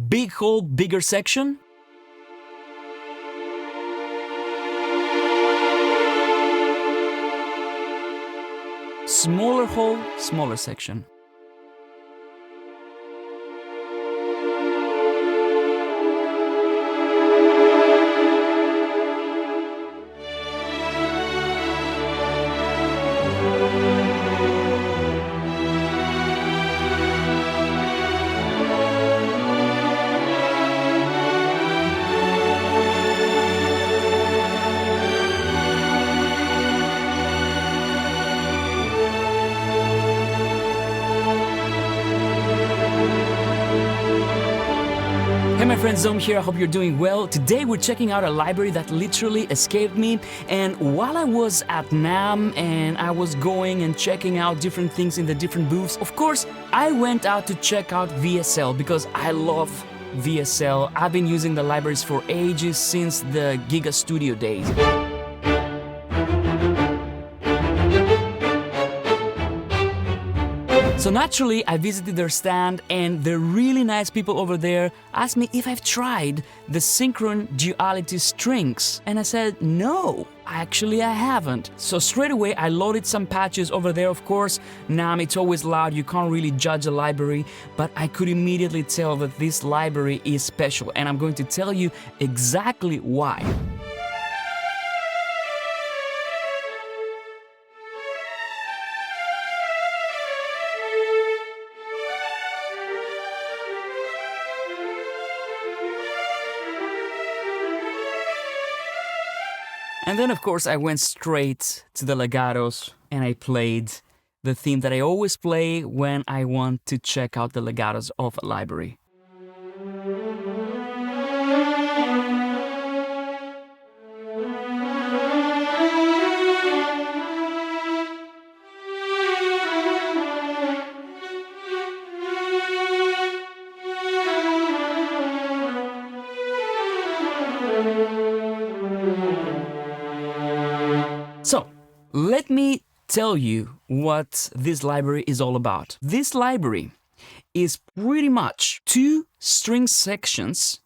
Big hole, bigger section. Smaller hole, smaller section. Hey my friends, Zom here, I hope you're doing well. Today we're checking out a library that literally escaped me, and while I was at NAMM and I was going and checking out different things in the different booths, of course I went out to check out VSL because I love VSL. I've been using the libraries for ages, since the Giga Studio days. So naturally, I visited their stand, and the really nice people over there asked me if I've tried the Synchron Duality Strings. And I said, no, actually I haven't. So straight away, I loaded some patches over there, of course. NAMM, it's always loud, you can't really judge a library, but I could immediately tell that this library is special, and I'm going to tell you exactly why. And then, of course, I went straight to the legatos and I played the theme that I always play when I want to check out the legatos of a library. So, let me tell you what this library is all about. This library is pretty much two string sections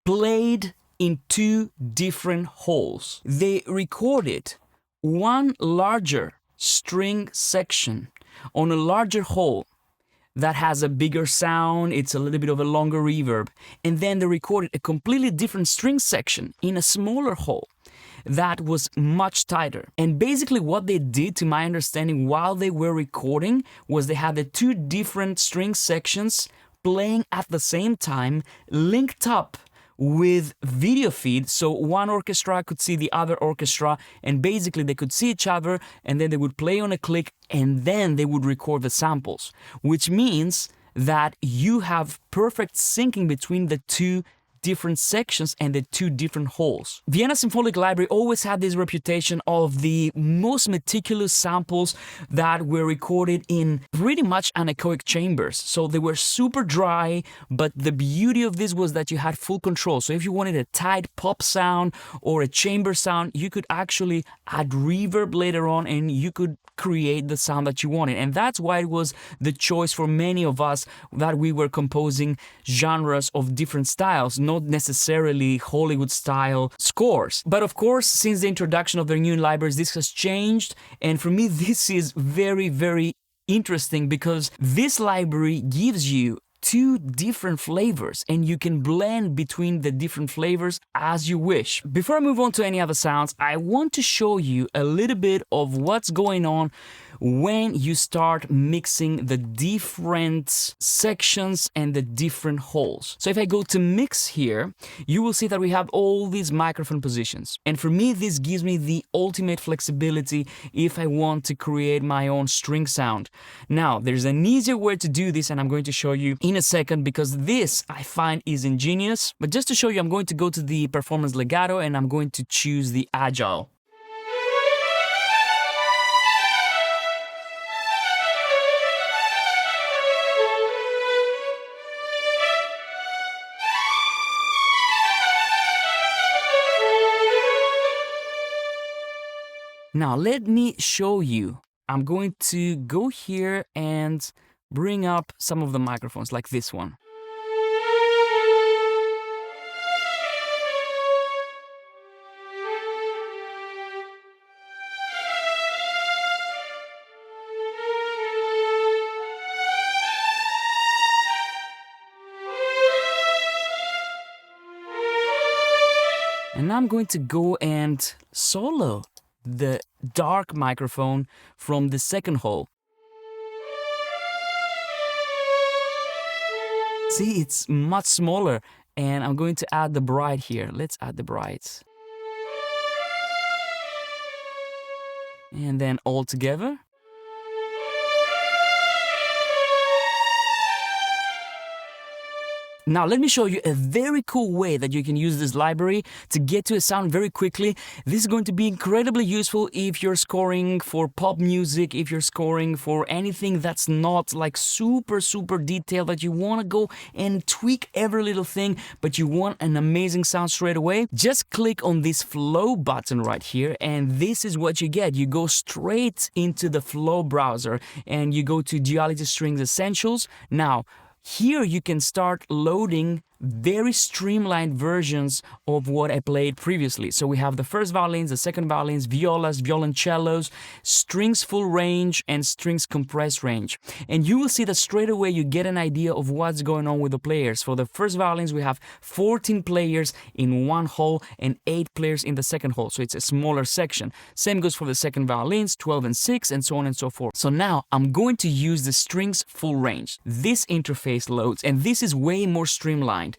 played in two different holes. They recorded one larger string section on a larger hole that has a bigger sound, it's a little bit of a longer reverb, and then they recorded a completely different string section in a smaller hole that was much tighter. And basically what they did, to my understanding, while they were recording, was they had the two different string sections playing at the same time, linked up with video feed, so one orchestra could see the other orchestra, and basically they could see each other, and then they would play on a click, and then they would record the samples, which means that you have perfect syncing between the two different sections and the two different holes. Vienna Symphonic Library always had this reputation of the most meticulous samples that were recorded in pretty much anechoic chambers. So they were super dry, but the beauty of this was that you had full control. So if you wanted a tight pop sound or a chamber sound, you could actually add reverb later on and you could create the sound that you wanted. And that's why it was the choice for many of us that we were composing genres of different styles, not necessarily Hollywood style scores. But of course, since the introduction of their new libraries, this has changed. And for me, this is very, very interesting because this library gives you two different flavors and you can blend between the different flavors as you wish. Before I move on to any other sounds, I want to show you a little bit of what's going on when you start mixing the different sections and the different holes. So if I go to mix here, you will see that we have all these microphone positions. And for me, this gives me the ultimate flexibility if I want to create my own string sound. Now, there's an easier way to do this, and I'm going to show you in a second because this I find is ingenious. But just to show you, I'm going to go to the Performance Legato and I'm going to choose the Agile. Now let me show you. I'm going to go here and bring up some of the microphones like this one. And now I'm going to go and solo the dark microphone from the second hole. See, it's much smaller, and I'm going to add the bright here. Let's add the bright. And then all together. Now let me show you a very cool way that you can use this library to get to a sound very quickly. This is going to be incredibly useful if you're scoring for pop music, if you're scoring for anything that's not like super detailed, that you want to go and tweak every little thing, but you want an amazing sound straight away. Just click on this flow button right here, and this is what you get. You go straight into the flow browser and you go to Duality Strings Essentials. Now, here you can start loading very streamlined versions of what I played previously. So we have the first violins, the second violins, violas, violoncellos, strings full range, and strings compressed range. And you will see that straight away you get an idea of what's going on with the players. For the first violins, we have 14 players in one hole and 8 players in the second hole. So it's a smaller section. Same goes for the second violins, 12 and 6, and so on and so forth. So now I'm going to use the strings full range. This interface loads, and this is way more streamlined.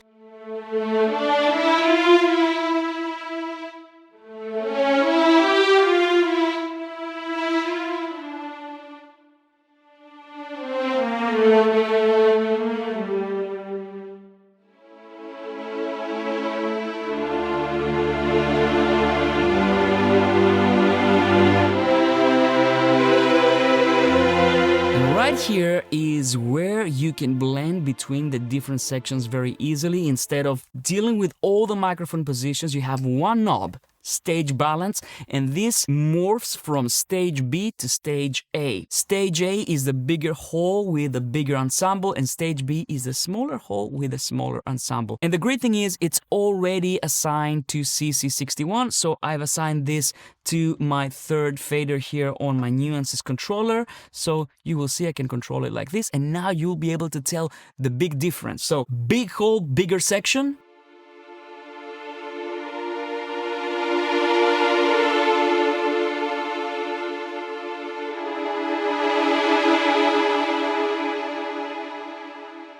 Right here is where you can blend between the different sections very easily. Instead of dealing with all the microphone positions, you have one knob, stage balance, and this morphs from stage B to stage A. Stage A is the bigger hole with a bigger ensemble, and stage B is the smaller hole with a smaller ensemble. And the great thing is it's already assigned to CC61, so I've assigned this to my third fader here on my nuances controller. So you will see I can control it like this, and now you'll be able to tell the big difference. So big hole, bigger section.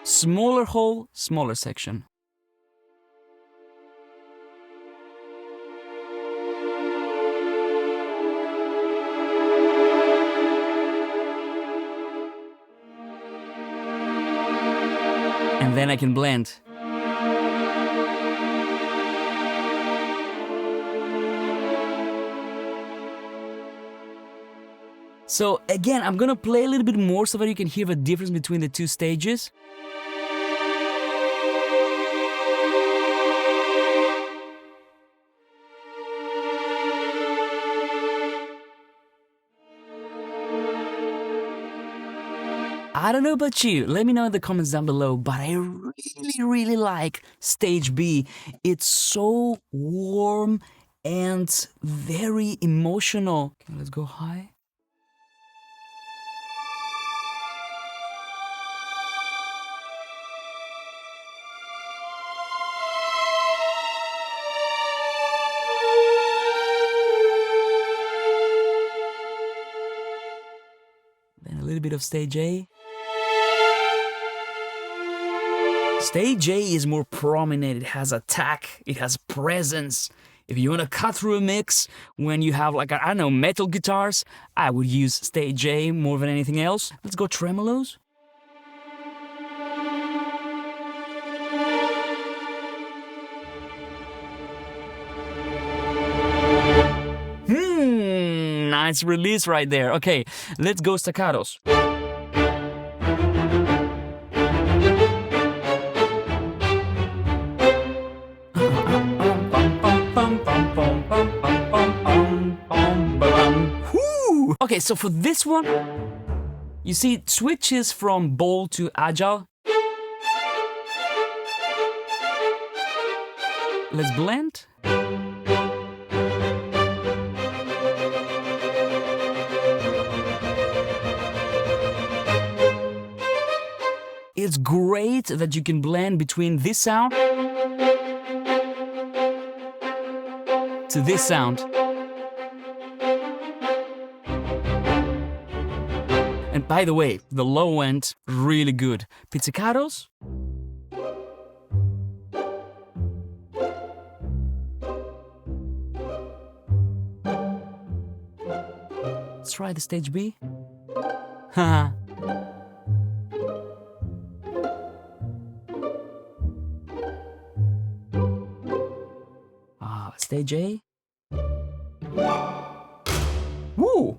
Smaller hole, smaller section. And then I can blend. So again, I'm gonna play a little bit more so that you can hear the difference between the two stages. I don't know about you, let me know in the comments down below, but I really like stage B. It's so warm and very emotional. Okay, let's go high. Then a little bit of stage A. Stage A is more prominent, it has attack, it has presence. If you want to cut through a mix when you have like, I don't know, metal guitars, I would use stage A more than anything else. Let's go tremolos. Nice release right there. Okay, let's go staccatos. Okay, so for this one, you see it switches from bold to agile. Let's blend. It's great that you can blend between this sound to this sound. And by the way, the low end, really good. Pizzicatos. Let's try the stage B. Haha. Stage A. Woo!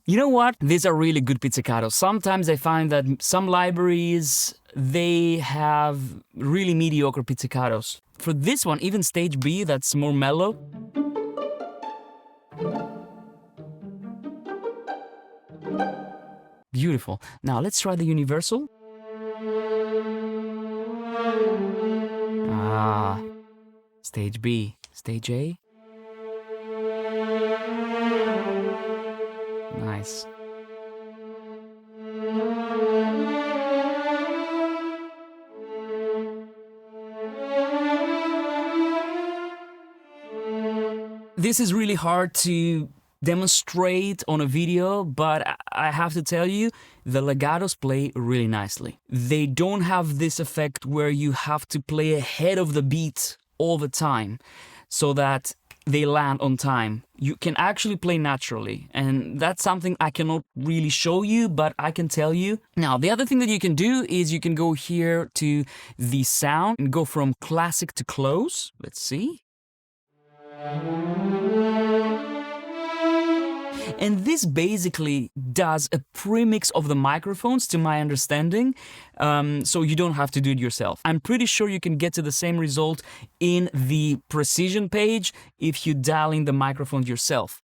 You know what? These are really good pizzicatos. Sometimes I find that some libraries, they have really mediocre pizzicatos. For this one, even stage B, that's more mellow. Beautiful. Now let's try the universal. Stage B, stage A. Nice. This is really hard to demonstrate on a video, but I have to tell you, the legatos play really nicely. They don't have this effect where you have to play ahead of the beat all the time so that they land on time. You can actually play naturally, and that's something I cannot really show you, but I can tell you. Now, the other thing that you can do is you can go here to the sound and go from classic to close. Let's see. And this basically does a premix of the microphones, to my understanding, so you don't have to do it yourself. I'm pretty sure you can get to the same result in the precision page if you dial in the microphones yourself.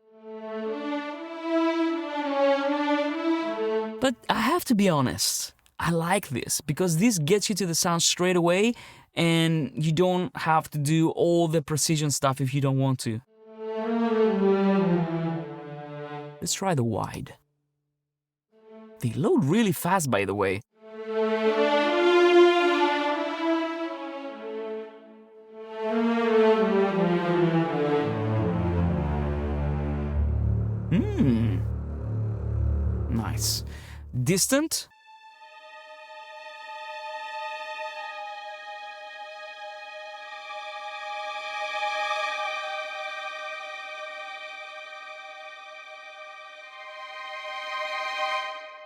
But I have to be honest, I like this, because this gets you to the sound straight away, and you don't have to do all the precision stuff if you don't want to. Let's try the wide. They load really fast, by the way. Nice. Distant.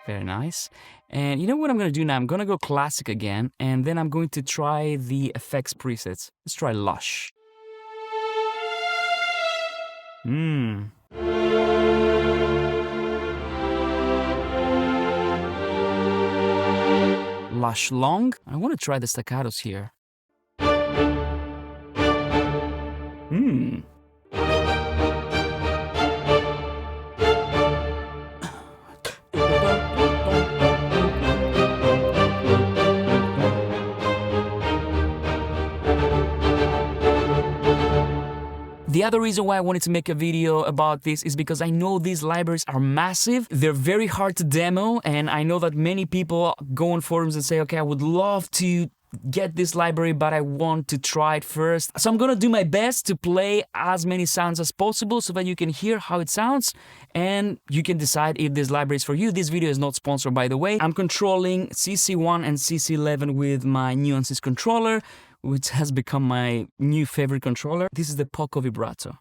Very nice. And you know what I'm going to do now? I'm going to go classic again, and then I'm going to try the effects presets. Let's try Lush. Lush long. I want to try the staccatos here. The other reason why I wanted to make a video about this is because I know these libraries are massive, they're very hard to demo, and I know that many people go on forums and say, okay, I would love to get this library, but I want to try it first. So I'm gonna do my best to play as many sounds as possible so that you can hear how it sounds and you can decide if this library is for you. This video is not sponsored, by the way. I'm controlling CC1 and CC11 with my Nuances controller, which has become my new favorite controller. This is the Poco Vibrato.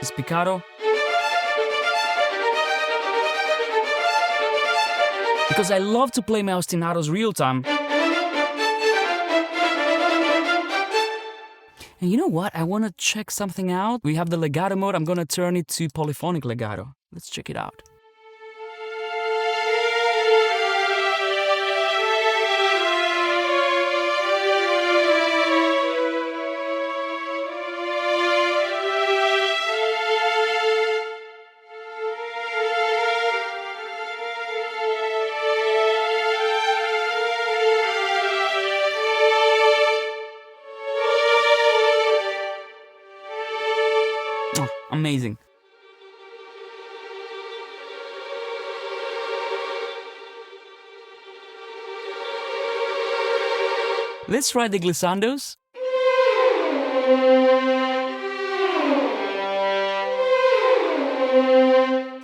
Spiccato. Because I love to play my ostinatos real time. And you know what? I want to check something out. We have the legato mode. I'm going to turn it to polyphonic legato. Let's check it out. Let's try the glissandos.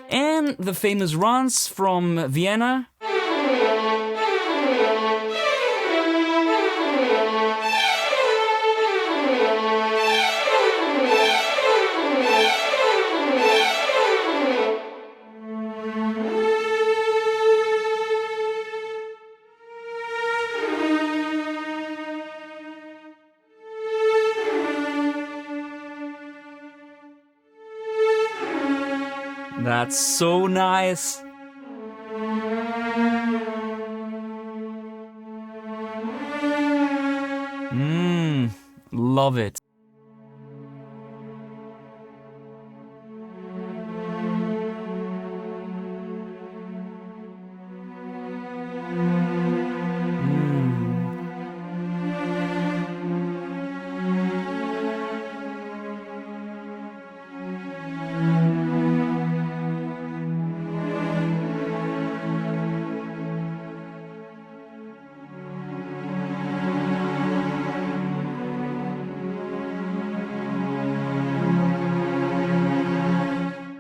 And the famous runs from Vienna. That's so nice. Love it.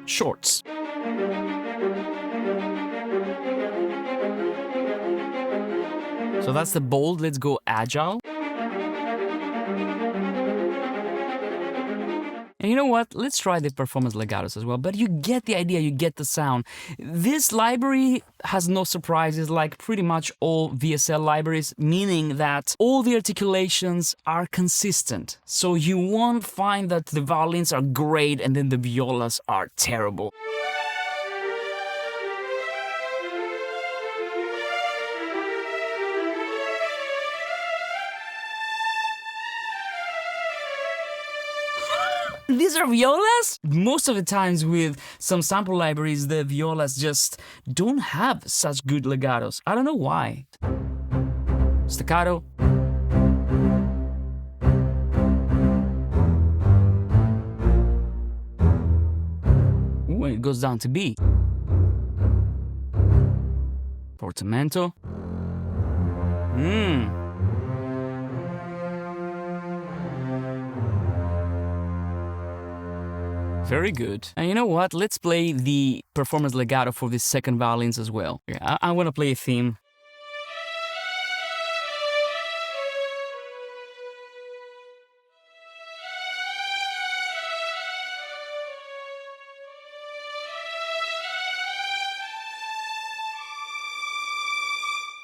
Shorts. So that's the bold. Let's go agile. And you know what? Let's try the performance legatos as well. But you get the idea, you get the sound. This library has no surprises, like pretty much all VSL libraries, meaning that all the articulations are consistent. So you won't find that the violins are great and then the violas are terrible. These are violas? Most of the times with some sample libraries, the violas just don't have such good legatos. I don't know why. Staccato. Ooh, it goes down to B. Portamento. Very good. And you know what? Let's play the performance legato for the second violins as well. Yeah, I want to play a theme.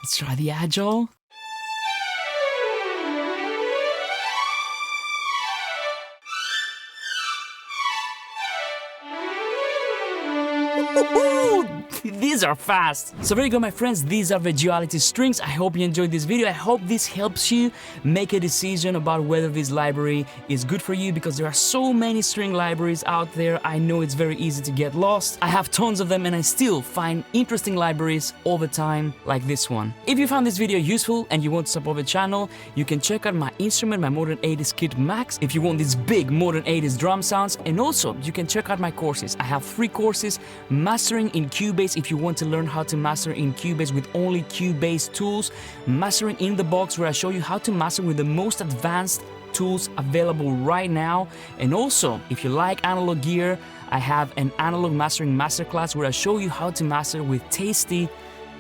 Let's try the agile. These are fast. So there you go, my friends. These are the Duality Strings. I hope you enjoyed this video. I hope this helps you make a decision about whether this library is good for you, because there are so many string libraries out there. I know it's very easy to get lost. I have tons of them and I still find interesting libraries all the time, like this one. If you found this video useful and you want to support the channel, you can check out my instrument, my Modern 80s Kit Max, if you want these big Modern 80s drum sounds. And also, you can check out my courses. I have 3 courses: Mastering in Cubase, if you want to learn how to master in Cubase with only Cubase tools; Mastering in the Box, where I show you how to master with the most advanced tools available right now; and also, if you like analog gear, I have an analog mastering masterclass where I show you how to master with tasty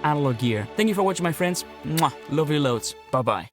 analog gear. Thank you for watching, my friends. Mwah. Love you loads. Bye bye.